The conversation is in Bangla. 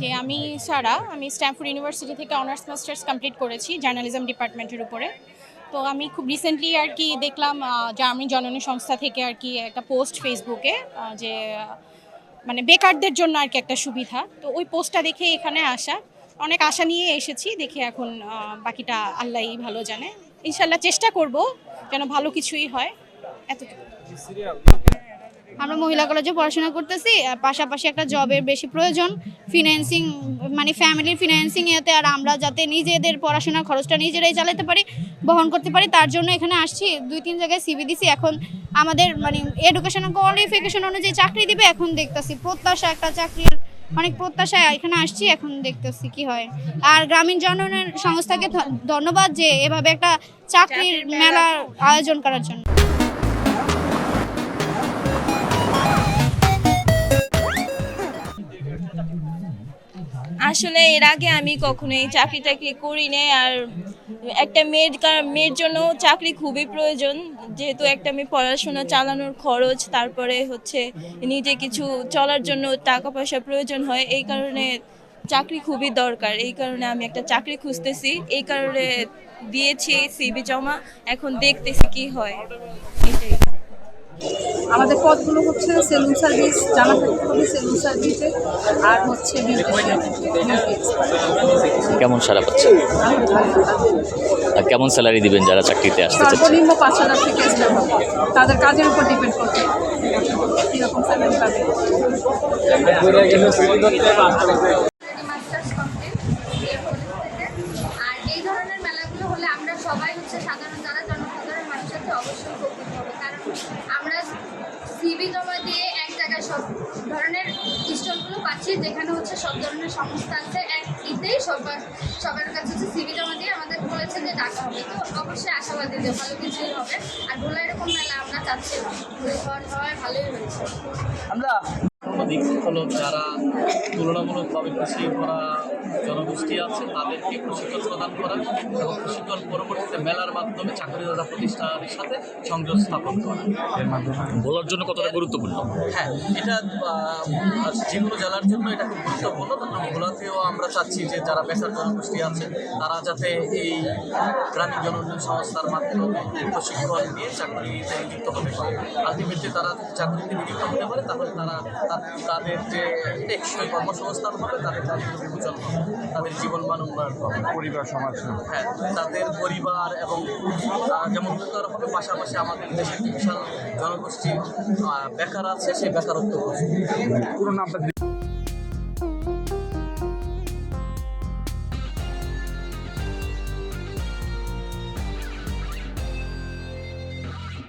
যে আমি আমি স্ট্যানফোর্ড ইউনিভার্সিটি থেকে অনার্স মাস্টার্স কমপ্লিট করেছি জার্নালিজম ডিপার্টমেন্টের উপরে। তো আমি খুব রিসেন্টলি আর কি দেখলাম জার্মানি জননী সংস্থা থেকে আর কি একটা পোস্ট ফেসবুকে যে মানে বেকারদের জন্য আর কি একটা সুবিধা। তো ওই পোস্টটা দেখে এখানে আসা, অনেক আশা নিয়ে এসেছি। দেখি এখন বাকিটা আল্লাহই ভালো জানে। ইনশাল্লাহ চেষ্টা করব যেন ভালো কিছুই হয়, এতটুকু। আমরা মহিলা কলেজে পড়াশোনা করতেছি, পাশাপাশি একটা জবের বেশি প্রয়োজন, ফিন্যান্সিং মানে ফ্যামিলির ফিন্যান্সিং এতে, আর আমরা যাতে নিজেদের পড়াশোনার খরচটা নিজেরাই চালাতে পারি, বহন করতে পারি, তার জন্য এখানে আসছি। 2-3 জায়গায় সিভি দিছি। এখন আমাদের মানে এডুকেশনাল কোয়ালিফিকেশন অনুযায়ী চাকরি দিবে। এখন দেখতেছি প্রত্যাশা, একটা চাকরির অনেক প্রত্যাশায় এখানে আসছি। এখন দেখতেছি কি হয়। আর গ্রামীণ জনগণের সংস্থাকে ধন্যবাদ যে এভাবে একটা চাকরির মেলার আয়োজন করার জন্য। আসলে এর আগে আমি কখনোই চাকরি টাকরি করি নাই। আর একটা মেয়ের জন্য চাকরি খুবই প্রয়োজন, যেহেতু একটা মেয়ে পড়াশোনা চালানোর খরচ, তারপরে হচ্ছে নিজে কিছু চলার জন্য টাকা পয়সা প্রয়োজন হয়। এই কারণে চাকরি খুবই দরকার। এই কারণে আমি একটা চাকরি খুঁজতেছি, এই কারণে দিয়েছি সিভি জমা। এখন দেখতেছি কি হয়, এটাই। আমাদের পদগুলো হচ্ছে সেলুন সার্ভিস, জামা থাকতে হবে সেলুন সার্ভিসে, আর হচ্ছে কেমন সারা পাচ্ছেন? আর কেমন স্যালারি দিবেন যারা চাকরিতে আসতে চাচ্ছে? সর্বনিম্ন 5,000 থেকে স্টার্ট হবে। তাদের কাজের উপর ডিপেন্ড করবে কীরকম স্যালারি পাবে। আর এই ধরনের মেলাগুলো হলে আমরা সবাই হচ্ছে সাধারণ জনসাধারণ মানুষের তো অবশ্যই উপকৃত হবে, কারণ আমরা সিভি জমা দিয়ে এক জায়গায় সব ধরনের স্টলগুলো পাচ্ছি, যেখানে হচ্ছে সব ধরনের সংস্থা আছে। এক ইতেই সবার কাছে হচ্ছে সিভি জমা দিয়ে আমাদের বলেছে যে ডাকা হবে। তো অবশ্যই আশাবাদী যে ভালো কিছুই হবে। আর ভোলা এরকম মেলা আমরা চাচ্ছিলাম, হওয়ায় ভালোই হয়েছে। আমরা দিক হলো যারা তুলনামূলকভাবে পিছিয়ে পড়া জনগোষ্ঠী আছে তাদেরকে প্রশিক্ষণ প্রদান করা এবং প্রশিক্ষণ পরবর্তীতে মেলার মাধ্যমে চাকরিদাতা প্রতিষ্ঠানের সাথে সংযোগ স্থাপন করা। এর মাধ্যমে বলার জন্য কতটা গুরুত্বপূর্ণ? হ্যাঁ, এটা যে কোনো জেলার জন্য এটা খুব গুরুত্বপূর্ণ। কারণ ভোলাতেও আমরা চাচ্ছি যে যারা বেকার জনগোষ্ঠী আছে তারা যাতে এই গ্রামীণ জনগণ সংস্থার মাধ্যমে প্রশিক্ষণ নিয়ে চাকরিতে নিযুক্ত হতে পারে। আলটিমেটলি তারা চাকরিতে নিযুক্ত হতে পারে, তাহলে তাদের যে টেকসই কর্মসংস্থান হবে, তাদের দারিদ্র বিমোচন হবে, তাদের জীবনমান উন্নয়ন হবে, পরিবার সমাজ, হ্যাঁ তাদের পরিবার এবং যেমন উন্নয়ন হবে, পাশাপাশি আমাদের দেশের বিশাল জনগোষ্ঠী বেকার আছে, সেই বেকারত্ব পুরো নামটা